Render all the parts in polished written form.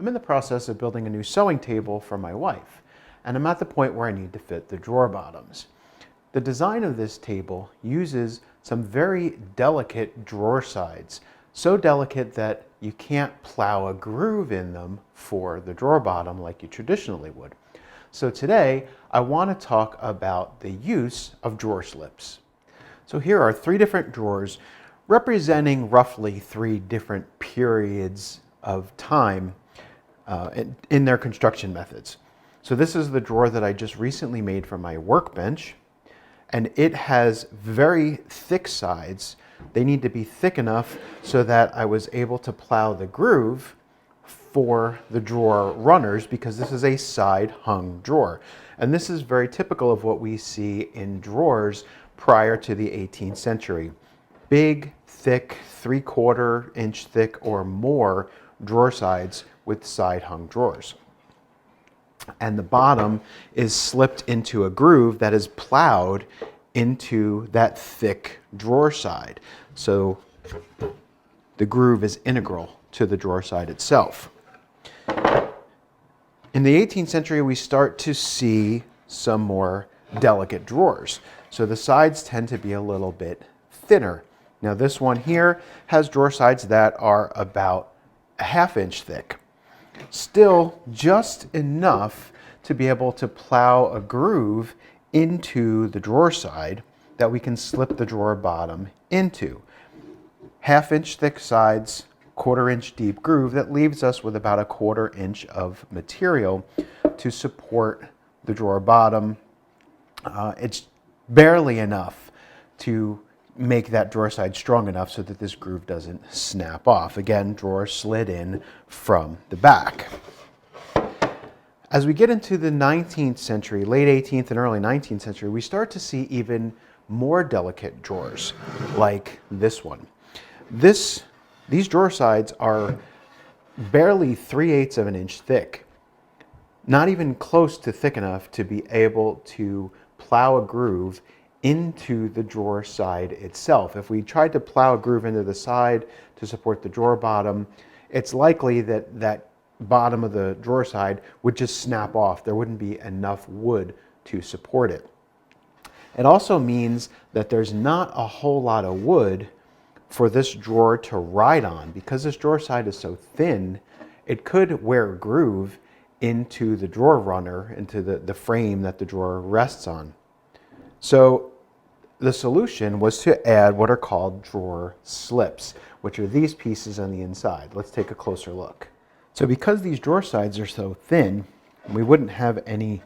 I'm in the process of building a new sewing table for my wife, and I'm at the point where I need to fit the drawer bottoms. The design of this table uses some very delicate drawer sides, so delicate that you can't plow a groove in them for the drawer bottom like you traditionally would. So today, I want to talk about the use of drawer slips. So here are 3 different drawers representing roughly 3 different periods of time in their construction methods. So this is the drawer that I just recently made for my workbench, and it has very thick sides. They need to be thick enough so that I was able to plow the groove for the drawer runners, because this is a side hung drawer. And this is very typical of what we see in drawers prior to the 18th century. Big, thick, 3/4 inch thick or more drawer sides with side hung drawers. And the bottom is slipped into a groove that is plowed into that thick drawer side. So the groove is integral to the drawer side itself. In the 18th century, we start to see some more delicate drawers. So the sides tend to be a little bit thinner. Now this one here has drawer sides that are about a 1/2 inch thick. Still just enough to be able to plow a groove into the drawer side that we can slip the drawer bottom into. 1/2 inch thick sides, 1/4 inch deep groove that leaves us with about a 1/4 inch of material to support the drawer bottom. It's barely enough to make that drawer side strong enough so that this groove doesn't snap off. Again, drawer slid in from the back. As we get into the 19th century, late 18th and early 19th century, we start to see even more delicate drawers like this one. These drawer sides are barely 3/8 of an inch thick, not even close to thick enough to be able to plow a groove into the drawer side itself. If we tried to plow a groove into the side to support the drawer bottom, it's likely that that bottom of the drawer side would just snap off. There wouldn't be enough wood to support it. It also means that there's not a whole lot of wood for this drawer to ride on. Because this drawer side is so thin, it could wear a groove into the drawer runner, into the frame that the drawer rests on. So the solution was to add what are called drawer slips, which are these pieces on the inside. Let's take a closer look. So because these drawer sides are so thin, we wouldn't have any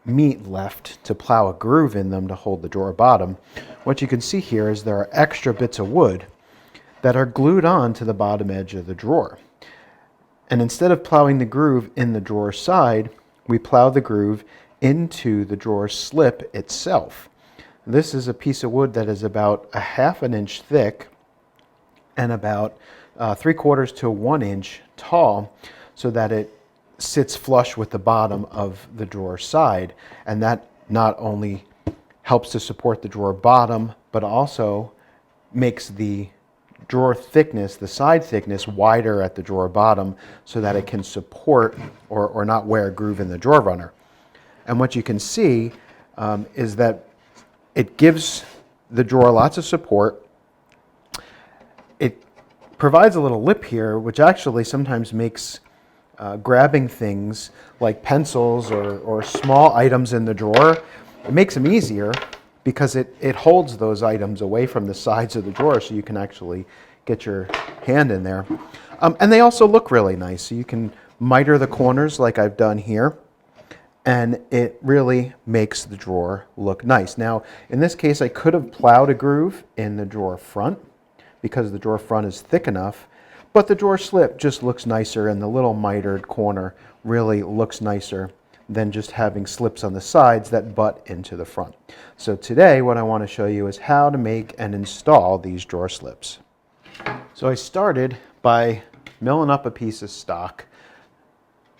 meat left to plow a groove in them to hold the drawer bottom. What you can see here is there are extra bits of wood that are glued on to the bottom edge of the drawer. And instead of plowing the groove in the drawer side, we plow the groove into the drawer slip itself. This is a piece of wood that is about a 1/2 inch thick and about 3/4 to 1 inch tall, so that it sits flush with the bottom of the drawer side. And that not only helps to support the drawer bottom, but also makes the drawer thickness, the side thickness, wider at the drawer bottom so that it can support or not wear a groove in the drawer runner. And what you can see is that it gives the drawer lots of support. It provides a little lip here, which actually sometimes makes grabbing things like pencils or small items in the drawer, it makes them easier, because it holds those items away from the sides of the drawer so you can actually get your hand in there. And they also look really nice. So you can miter the corners like I've done here, and it really makes the drawer look nice. Now, in this case, I could have plowed a groove in the drawer front because the drawer front is thick enough, but the drawer slip just looks nicer, and the little mitered corner really looks nicer than just having slips on the sides that butt into the front. So today, what I want to show you is how to make and install these drawer slips. So I started by milling up a piece of stock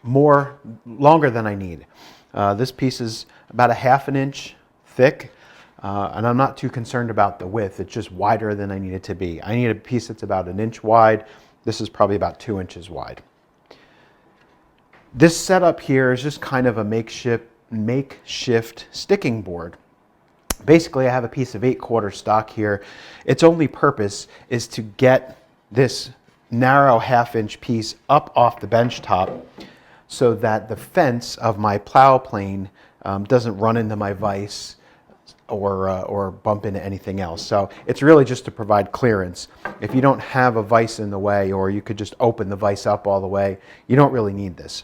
longer than I need. This piece is about a 1/2 inch thick, and I'm not too concerned about the width. It's just wider than I need it to be. I need a piece that's about 1 inch wide. This is probably about 2 inches wide. This setup here is just kind of a makeshift sticking board. Basically, I have a piece of 8/4 stock here. Its only purpose is to get this narrow 1/2-inch piece up off the bench top so that the fence of my plow plane doesn't run into my vise or bump into anything else. So it's really just to provide clearance. If you don't have a vise in the way, or you could just open the vise up all the way, you don't really need this.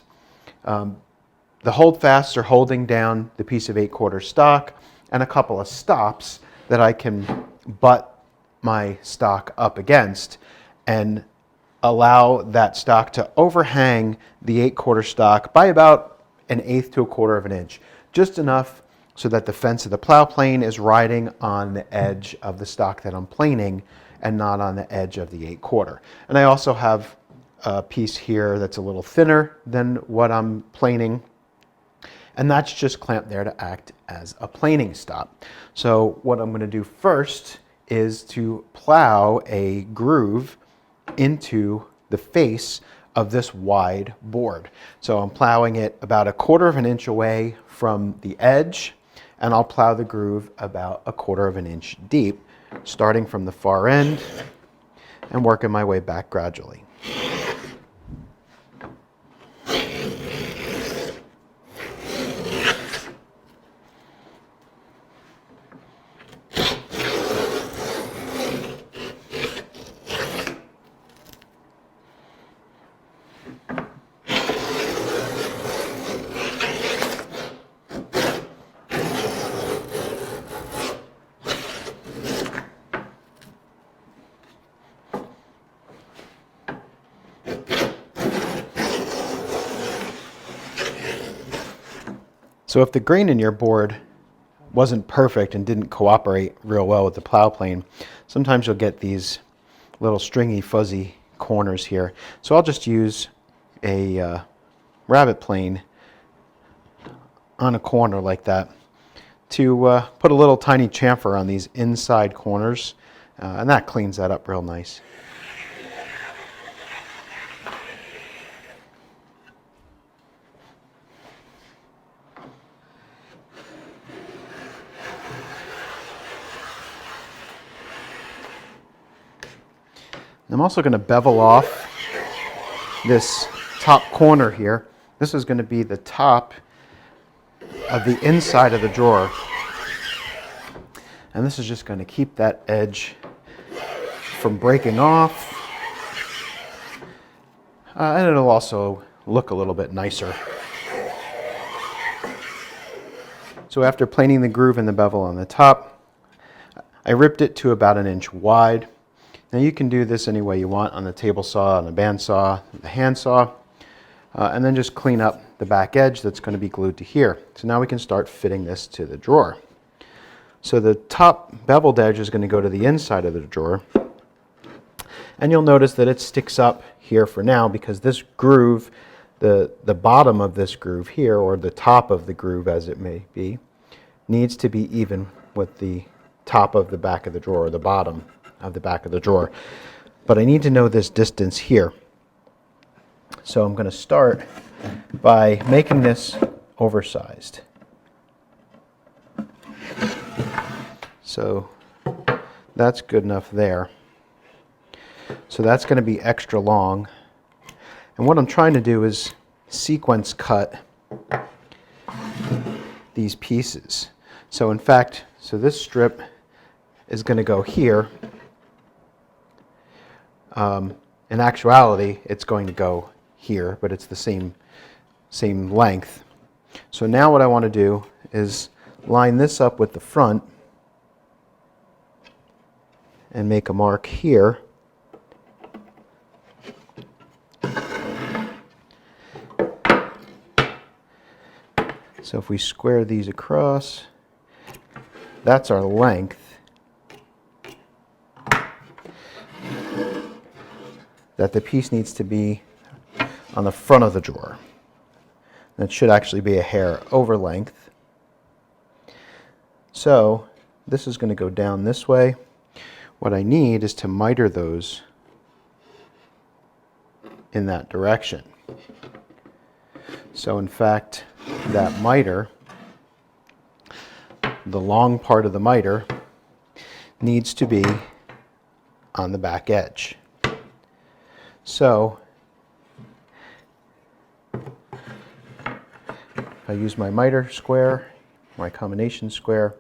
The holdfasts are holding down the piece of 8/4 stock and a couple of stops that I can butt my stock up against and allow that stock to overhang the 8/4 stock by about 1/8 to 1/4 of an inch, just enough so that the fence of the plow plane is riding on the edge of the stock that I'm planing and not on the edge of the 8/4. And I also have a piece here that's a little thinner than what I'm planing, and that's just clamped there to act as a planing stop. So what I'm going to do first is to plow a groove into the face of this wide board. So I'm plowing it about 1/4 of an inch away from the edge, and I'll plow the groove about 1/4 of an inch deep, starting from the far end and working my way back gradually. So if the grain in your board wasn't perfect and didn't cooperate real well with the plow plane, sometimes you'll get these little stringy, fuzzy corners here. So I'll just use a rabbet plane on a corner like that to put a little tiny chamfer on these inside corners, and that cleans that up real nice. I'm also going to bevel off this top corner here. This is going to be the top of the inside of the drawer. And this is just going to keep that edge from breaking off. And it'll also look a little bit nicer. So after planing the groove and the bevel on the top, I ripped it to about 1 inch wide. Now you can do this any way you want, on the table saw, on the bandsaw, the handsaw, and then just clean up the back edge that's going to be glued to here. So now we can start fitting this to the drawer. So the top beveled edge is going to go to the inside of the drawer, and you'll notice that it sticks up here for now because this groove, the bottom of this groove here, or the top of the groove as it may be, needs to be even with the top of the back of the drawer, or the bottom of the back of the drawer. But I need to know this distance here. So I'm going to start by making this oversized. So that's good enough there. So that's going to be extra long. And what I'm trying to do is sequence cut these pieces. So in fact, this strip is going to go here. In actuality, it's going to go here, but it's the same length. So now what I want to do is line this up with the front and make a mark here. So if we square these across, that's our length. That the piece needs to be on the front of the drawer. That should actually be a hair over length. So this is going to go down this way. What I need is to miter those in that direction. So in fact, that miter, the long part of the miter, needs to be on the back edge. So if I use my miter square, my combination square,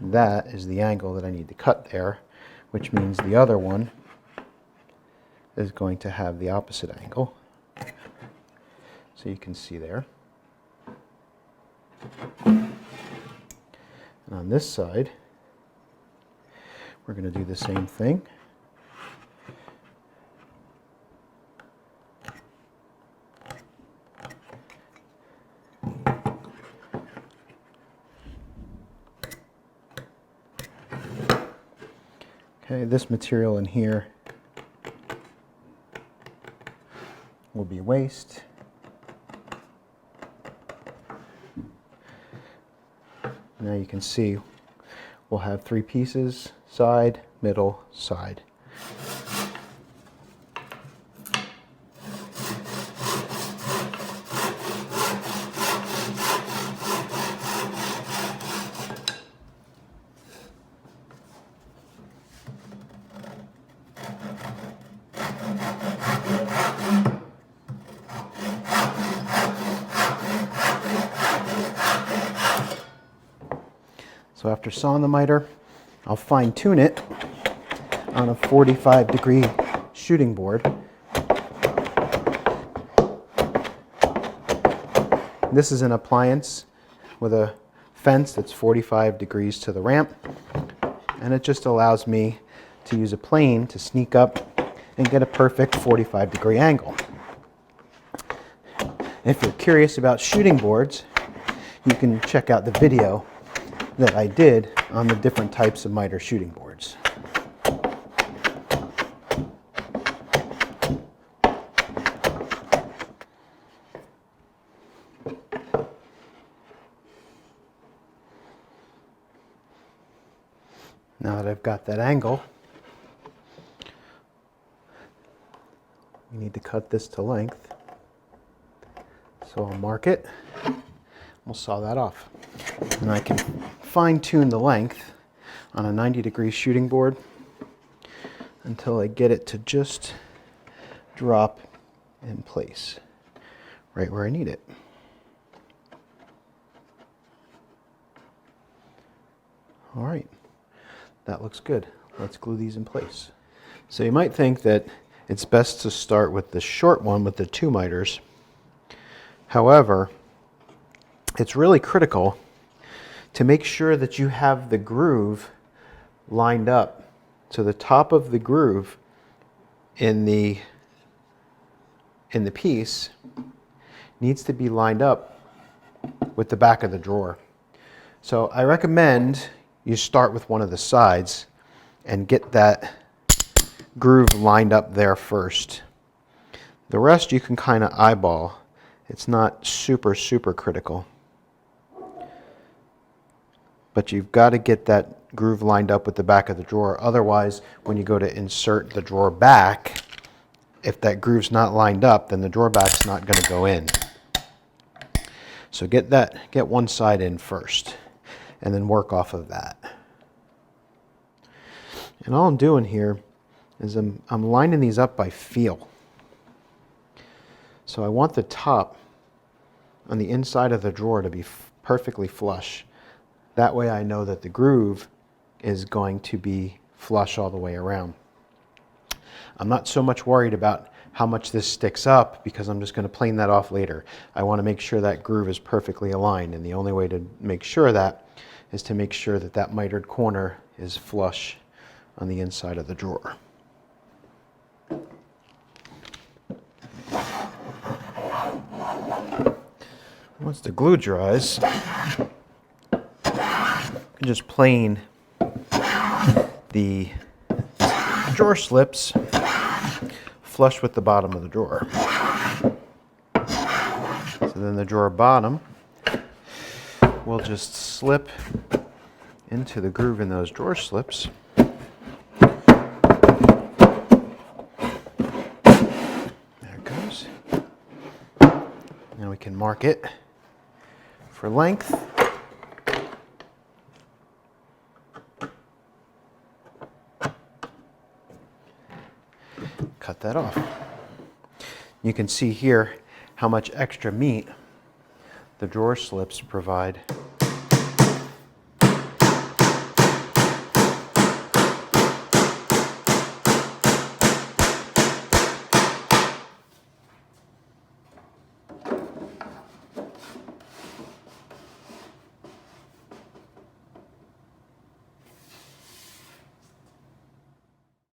that is the angle that I need to cut there, which means the other one is going to have the opposite angle. So you can see there. And on this side, we're going to do the same thing. Okay, this material in here will be waste. Now you can see we'll have 3 pieces, side, middle, side. So after sawing the miter, I'll fine tune it on a 45-degree shooting board. This is an appliance with a fence that's 45 degrees to the ramp, and it just allows me to use a plane to sneak up and get a perfect 45-degree angle. If you're curious about shooting boards, you can check out the video that I did on the different types of miter shooting boards. Now that I've got that angle, we need to cut this to length. So I'll mark it, we'll saw that off. And I can fine tune the length on a 90-degree shooting board until I get it to just drop in place, right where I need it. All right, that looks good. Let's glue these in place. So you might think that it's best to start with the short one with the 2 miters. However, it's really critical to make sure that you have the groove lined up. So the top of the groove in the piece needs to be lined up with the back of the drawer. So I recommend you start with one of the sides and get that groove lined up there first. The rest you can kind of eyeball. It's not super critical. But you've got to get that groove lined up with the back of the drawer. Otherwise, when you go to insert the drawer back, if that groove's not lined up, then the drawer back's not going to go in. So get one side in first, and then work off of that. And all I'm doing here is I'm lining these up by feel. So I want the top on the inside of the drawer to be perfectly flush. That way I know that the groove is going to be flush all the way around. I'm not so much worried about how much this sticks up because I'm just going to plane that off later. I want to make sure that groove is perfectly aligned, and the only way to make sure of that is to make sure that that mitered corner is flush on the inside of the drawer. Once the glue dries, you can just plane the drawer slips flush with the bottom of the drawer. So then the drawer bottom will just slip into the groove in those drawer slips. There it goes. Now we can mark it for length. Cut that off. You can see here how much extra meat the drawer slips provide.